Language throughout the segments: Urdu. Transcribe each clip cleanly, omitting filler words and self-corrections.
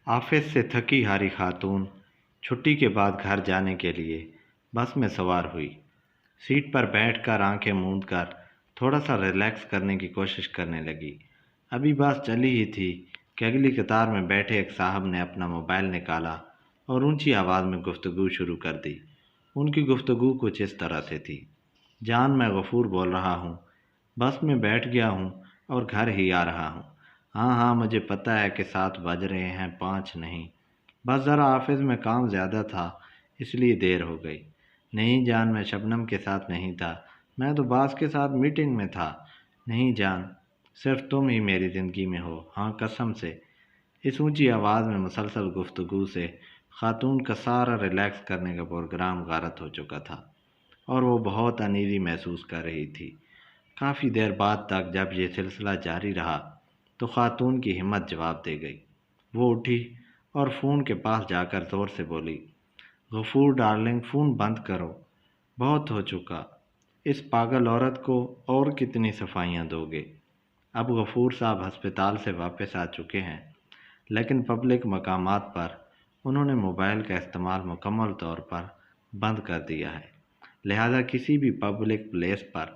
آفس سے تھکی ہاری خاتون چھٹی کے بعد گھر جانے کے لیے بس میں سوار ہوئی۔ سیٹ پر بیٹھ کر آنکھیں موند کر تھوڑا سا ریلیکس کرنے کی کوشش کرنے لگی۔ ابھی بس چلی ہی تھی کہ اگلی قطار میں بیٹھے ایک صاحب نے اپنا موبائل نکالا اور اونچی آواز میں گفتگو شروع کر دی۔ ان کی گفتگو کچھ اس طرح سے تھی: جان، میں غفور بول رہا ہوں، بس میں بیٹھ گیا ہوں اور گھر ہی آ رہا ہوں۔ ہاں ہاں، مجھے پتہ ہے کہ 7 بج رہے ہیں، 5 نہیں۔ بس ذرا آفس میں کام زیادہ تھا، اس لیے دیر ہو گئی۔ نہیں جان، میں شبنم کے ساتھ نہیں تھا، میں تو باس کے ساتھ میٹنگ میں تھا۔ نہیں جان، صرف تم ہی میری زندگی میں ہو، ہاں قسم سے۔ اس اونچی آواز میں مسلسل گفتگو سے خاتون کا سارا ریلیکس کرنے کا پروگرام غارت ہو چکا تھا اور وہ بہت انیزی محسوس کر رہی تھی۔ کافی دیر بعد تک جب یہ سلسلہ جاری رہا تو خاتون کی ہمت جواب دے گئی۔ وہ اٹھی اور فون کے پاس جا کر زور سے بولی: غفور ڈارلنگ، فون بند کرو، بہت ہو چکا۔ اس پاگل عورت کو اور کتنی صفائیاں دو گے؟ اب غفور صاحب ہسپتال سے واپس آ چکے ہیں، لیکن پبلک مقامات پر انہوں نے موبائل کا استعمال مکمل طور پر بند کر دیا ہے، لہذا کسی بھی پبلک پلیس پر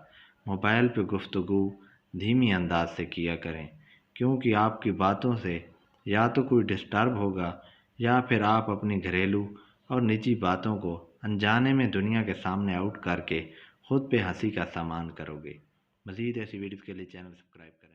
موبائل پہ گفتگو دھیمی انداز سے کیا کریں، کیونکہ آپ کی باتوں سے یا تو کوئی ڈسٹرب ہوگا یا پھر آپ اپنی گھریلو اور نجی باتوں کو انجانے میں دنیا کے سامنے آؤٹ کر کے خود پہ ہنسی کا سامان کرو گے۔ مزید ایسی ویڈیوز کے لیے چینل سبسکرائب کریں۔